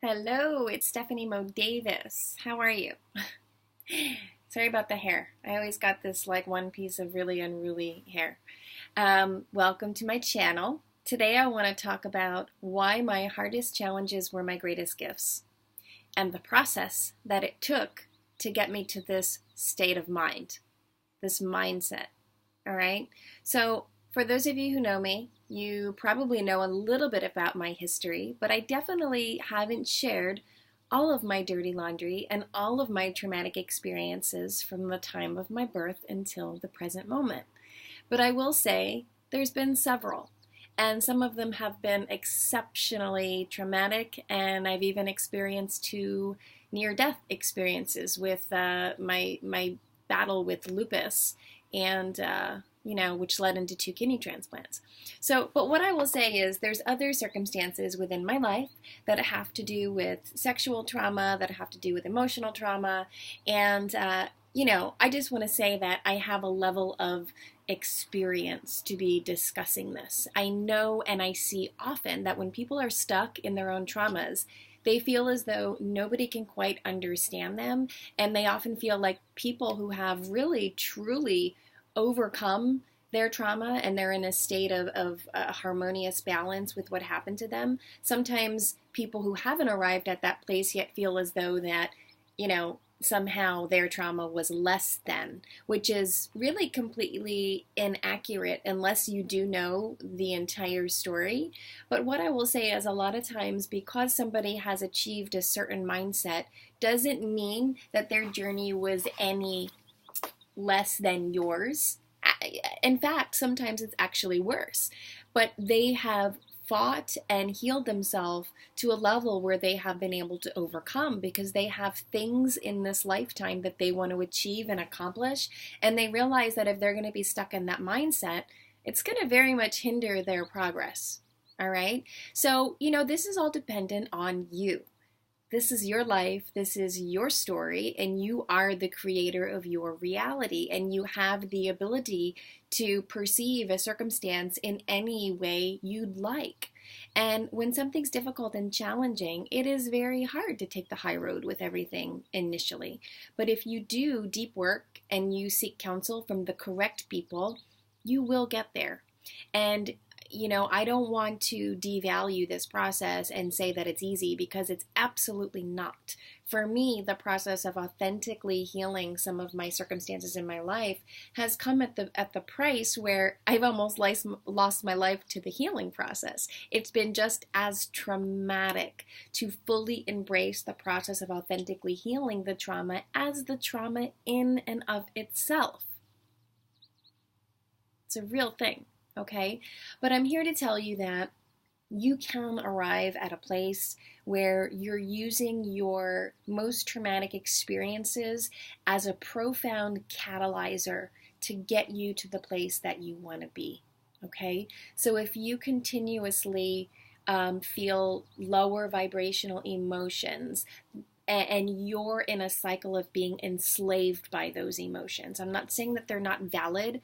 Hello, it's Stephanie Mo Davis. How are you? Sorry about the hair. I always got this like one piece of really unruly hair. Welcome to my channel. Today I want to talk about why my hardest challenges were my greatest gifts and the process that it took to get me to this state of mind, this mindset. All right. So, for those of you who know me, you probably know a little bit about my history, but I definitely haven't shared all of my dirty laundry and all of my traumatic experiences from the time of my birth until the present moment. But I will say there's been several, and some of them have been exceptionally traumatic, and I've even experienced two near-death experiences with my battle with lupus and which led into two kidney transplants. So, but what I will say is there's other circumstances within my life that have to do with sexual trauma, that have to do with emotional trauma, and I just want to say that I have a level of experience to be discussing this. I know and I see often that when people are stuck in their own traumas, they feel as though nobody can quite understand them, and they often feel like people who have really, truly overcome their trauma and they're in a state of a harmonious balance with what happened to them. Sometimes people who haven't arrived at that place yet feel as though that, somehow their trauma was less than, which is really completely inaccurate unless you do know the entire story. But what I will say is a lot of times because somebody has achieved a certain mindset doesn't mean that their journey was any less than yours. In fact, sometimes it's actually worse. But they have fought and healed themselves to a level where they have been able to overcome because they have things in this lifetime that they want to achieve and accomplish. And they realize that if they're going to be stuck in that mindset, it's going to very much hinder their progress. All right. So, this is all dependent on you. This is your life, this is your story, and you are the creator of your reality, and you have the ability to perceive a circumstance in any way you'd like. And when something's difficult and challenging, it is very hard to take the high road with everything initially. But if you do deep work and you seek counsel from the correct people, you will get there. And I don't want to devalue this process and say that it's easy because it's absolutely not. For me, the process of authentically healing some of my circumstances in my life has come at the price where I've almost lost my life to the healing process. It's been just as traumatic to fully embrace the process of authentically healing the trauma as the trauma in and of itself. It's a real thing. Okay, but I'm here to tell you that you can arrive at a place where you're using your most traumatic experiences as a profound catalyzer to get you to the place that you want to be. Okay, so if you continuously feel lower vibrational emotions, and you're in a cycle of being enslaved by those emotions, I'm not saying that they're not valid.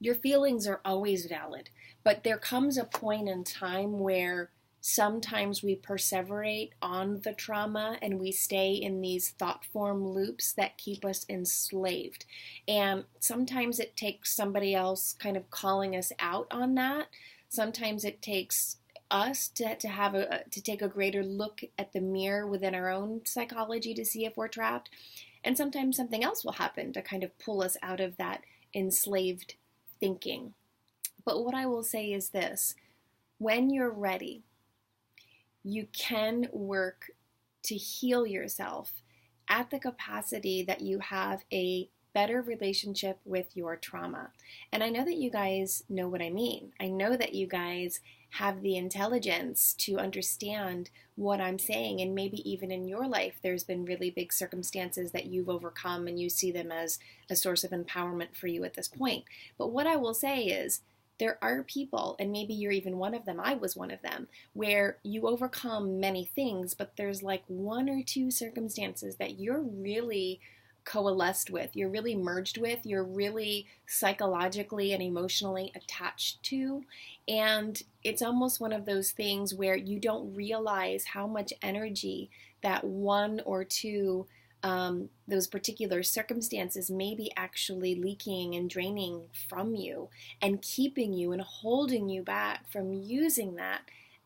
Your feelings are always valid, but there comes a point in time where sometimes we perseverate on the trauma and we stay in these thought form loops that keep us enslaved. And sometimes it takes somebody else kind of calling us out on that. Sometimes it takes us to take a greater look at the mirror within our own psychology to see if we're trapped. And sometimes something else will happen to kind of pull us out of that enslaved thinking. But what I will say is this: when you're ready, you can work to heal yourself at the capacity that you have a better relationship with your trauma. And I know that you guys know what I mean. I know that you guys have the intelligence to understand what I'm saying, and maybe even in your life there's been really big circumstances that you've overcome and you see them as a source of empowerment for you at this point. But what I will say is there are people, and maybe you're even one of them, I was one of them, where you overcome many things, but there's like one or two circumstances that you're really coalesced with, you're really merged with, you're really psychologically and emotionally attached to. And it's almost one of those things where you don't realize how much energy that one or two those particular circumstances may be actually leaking and draining from you and keeping you and holding you back from using that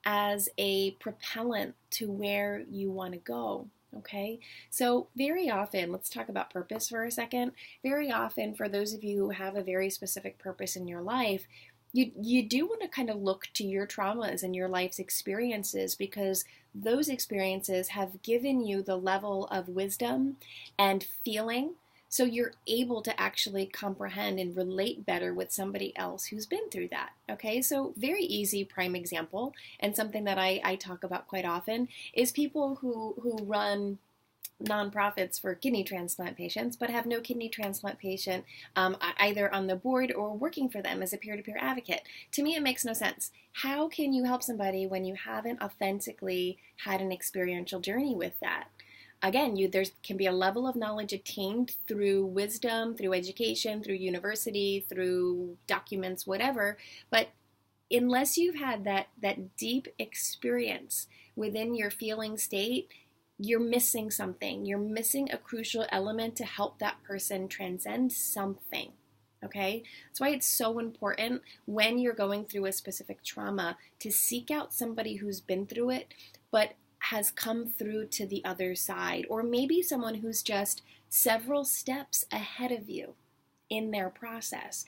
as a propellant to where you want to go. Okay, so very often, let's talk about purpose for a second. Very often, for those of you who have a very specific purpose in your life, you do want to kind of look to your traumas and your life's experiences, because those experiences have given you the level of wisdom and feeling, so you're able to actually comprehend and relate better with somebody else who's been through that. Okay, so very easy prime example, and something that I talk about quite often, is people who run nonprofits for kidney transplant patients, but have no kidney transplant patient either on the board or working for them as a peer-to-peer advocate. To me, it makes no sense. How can you help somebody when you haven't authentically had an experiential journey with that? Again, there can be a level of knowledge attained through wisdom, through education, through university, through documents, whatever, but unless you've had that deep experience within your feeling state, you're missing something. You're missing a crucial element to help that person transcend something. Okay? That's why it's so important when you're going through a specific trauma to seek out somebody who's been through it, but has come through to the other side, or maybe someone who's just several steps ahead of you in their process.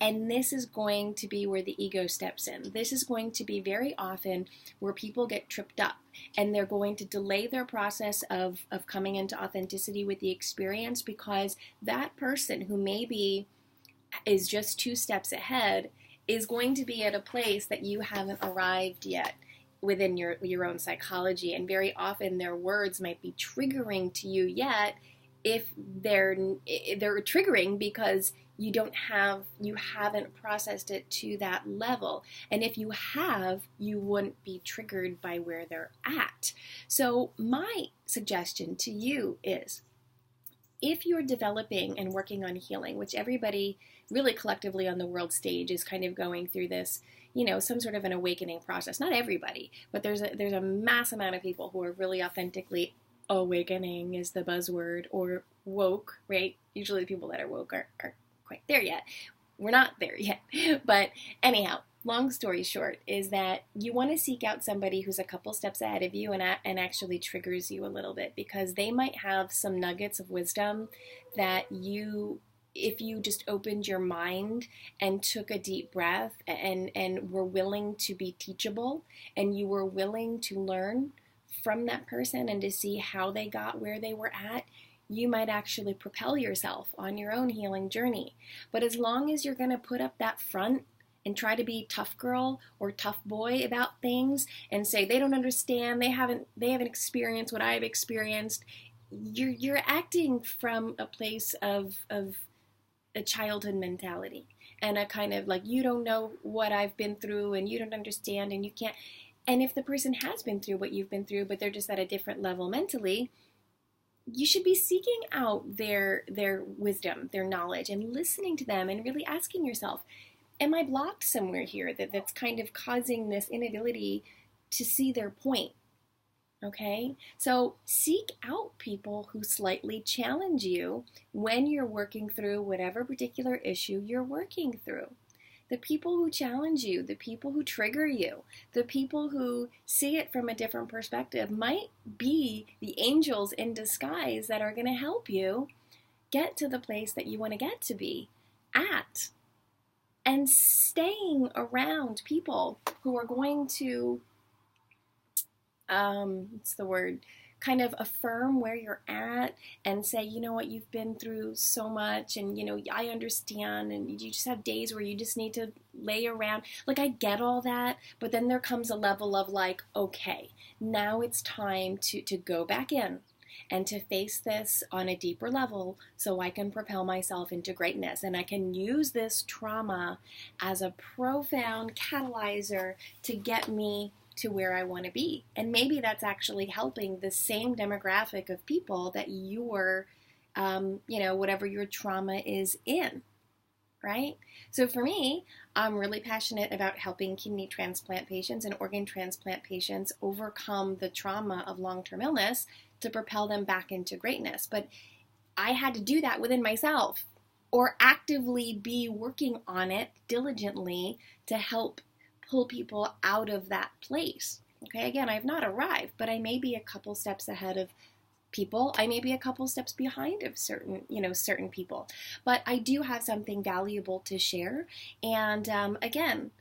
And this is going to be where the ego steps in. This is going to be very often where people get tripped up, and they're going to delay their process of coming into authenticity with the experience, because that person who maybe is just 2 steps ahead is going to be at a place that you haven't arrived yet within your own psychology. And very often their words might be triggering to you yet, if they're triggering because you haven't processed it to that level. And if you have, you wouldn't be triggered by where they're at. So my suggestion to you is, if you're developing and working on healing, which everybody really collectively on the world stage is kind of going through this, some sort of an awakening process. Not everybody, but there's a mass amount of people who are really authentically awakening, is the buzzword, or woke, right? Usually the people that are woke are quite there yet. We're not there yet. But anyhow, long story short is that you want to seek out somebody who's a couple steps ahead of you and actually triggers you a little bit, because they might have some nuggets of wisdom that if you just opened your mind and took a deep breath and were willing to be teachable, and you were willing to learn from that person and to see how they got where they were at, you might actually propel yourself on your own healing journey. But as long as you're going to put up that front and try to be tough girl or tough boy about things and say they don't understand, they haven't experienced what I've experienced, you're acting from a place of a childhood mentality, and a kind of like, you don't know what I've been through and you don't understand and you can't. And if the person has been through what you've been through, but they're just at a different level mentally, you should be seeking out their wisdom, their knowledge, and listening to them and really asking yourself, am I blocked somewhere here that's kind of causing this inability to see their point? Okay, so seek out people who slightly challenge you when you're working through whatever particular issue you're working through. The people who challenge you, the people who trigger you, the people who see it from a different perspective might be the angels in disguise that are going to help you get to the place that you want to get to be at. And staying around people who are going to kind of affirm where you're at and say, you know what, you've been through so much, and I understand, and you just have days where you just need to lay around. Like, I get all that, but then there comes a level of like, okay, now it's time to go back in and to face this on a deeper level so I can propel myself into greatness. And I can use this trauma as a profound catalyzer to get me to where I want to be. And maybe that's actually helping the same demographic of people that you're whatever your trauma is in, right? So for me, I'm really passionate about helping kidney transplant patients and organ transplant patients overcome the trauma of long-term illness to propel them back into greatness. But I had to do that within myself, or actively be working on it diligently to help pull people out of that place. Okay, again, I've not arrived, but I may be a couple steps ahead of people. I may be a couple steps behind of certain people, but I do have something valuable to share. And again,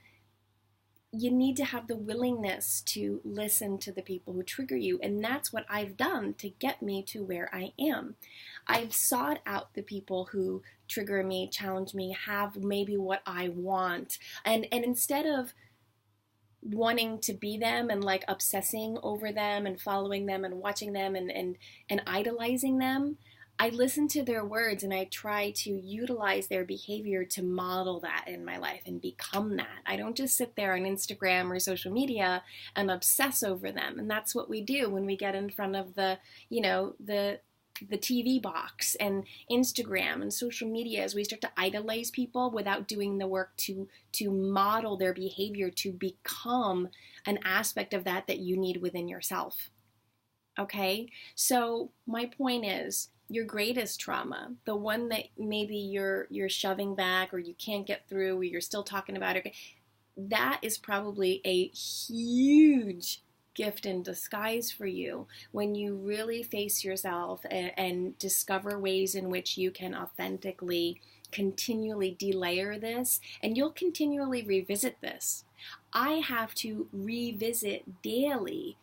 you need to have the willingness to listen to the people who trigger you. And that's what I've done to get me to where I am. I've sought out the people who trigger me, challenge me, have maybe what I want. And instead of wanting to be them and like obsessing over them and following them and watching them and idolizing them, I listen to their words and I try to utilize their behavior to model that in my life and become that. I don't just sit there on Instagram or social media and obsess over them. And that's what we do when we get in front of the TV box and Instagram and social media, as we start to idolize people without doing the work to model their behavior to become an aspect of that you need within yourself. Okay? So my point is, your greatest trauma, the one that maybe you're shoving back or you can't get through or you're still talking about it, that is probably a huge gift in disguise for you when you really face yourself and discover ways in which you can authentically continually delayer this, and you'll continually revisit this. I have to revisit daily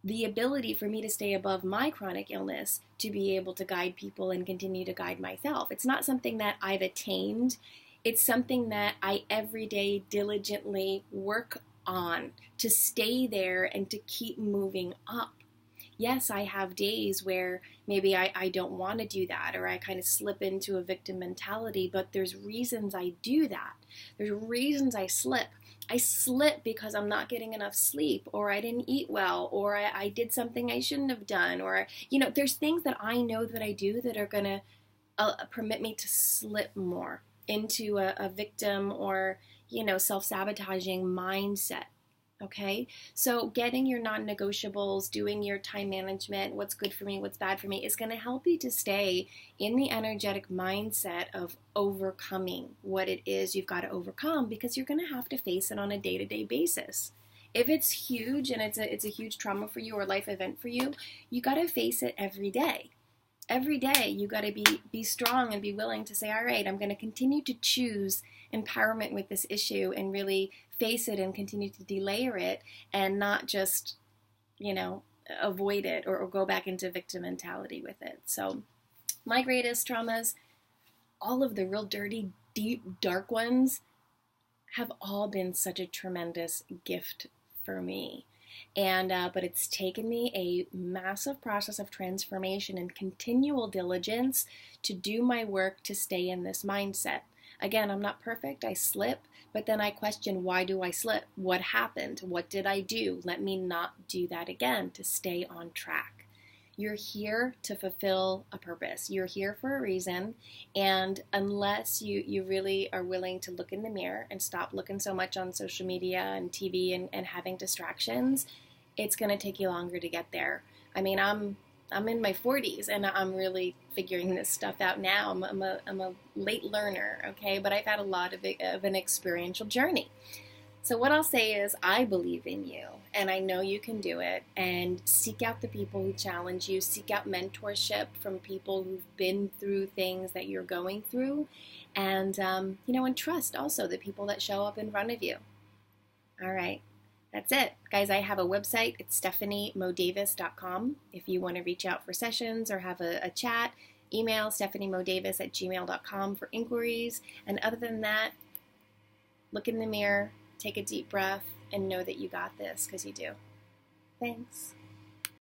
the ability for me to stay above my chronic illness to be able to guide people and continue to guide myself. It's not something that I've attained. It's something that I every day diligently work on to stay there and to keep moving up. Yes, I have days where maybe I don't want to do that, or I kind of slip into a victim mentality, but there's reasons I do that. There's reasons I slip. I slip because I'm not getting enough sleep, or I didn't eat well, or I did something I shouldn't have done, or, there's things that I know that I do that are going to permit me to slip more into a victim or, self-sabotaging mindset. Okay, so getting your non-negotiables, doing your time management, what's good for me, what's bad for me, is going to help you to stay in the energetic mindset of overcoming what it is you've got to overcome, because you're going to have to face it on a day-to-day basis. If it's huge and it's a huge trauma for you or life event for you, you got to face it every day. Every day you got to be strong and be willing to say, all right, I'm going to continue to choose empowerment with this issue and really face it and continue to delayer it and not just, avoid it or go back into victim mentality with it. So my greatest traumas, all of the real dirty, deep, dark ones, have all been such a tremendous gift for me. But it's taken me a massive process of transformation and continual diligence to do my work to stay in this mindset. Again, I'm not perfect. I slip, but then I question, why do I slip? What happened? What did I do? Let me not do that again to stay on track. You're here to fulfill a purpose. You're here for a reason. And unless you really are willing to look in the mirror and stop looking so much on social media and TV and having distractions, it's going to take you longer to get there. I mean, I'm in my 40s and I'm really figuring this stuff out now. I'm a late learner, okay? But I've had a lot of an experiential journey. So what I'll say is, I believe in you and I know you can do it, and seek out the people who challenge you. Seek out mentorship from people who've been through things that you're going through, and and trust also the people that show up in front of you. All right. That's it. Guys, I have a website. It's stephaniemoddavis.com. If you want to reach out for sessions or have a chat, email stephaniemoddavis@gmail.com for inquiries. And other than that, look in the mirror, take a deep breath, and know that you got this, because you do. Thanks.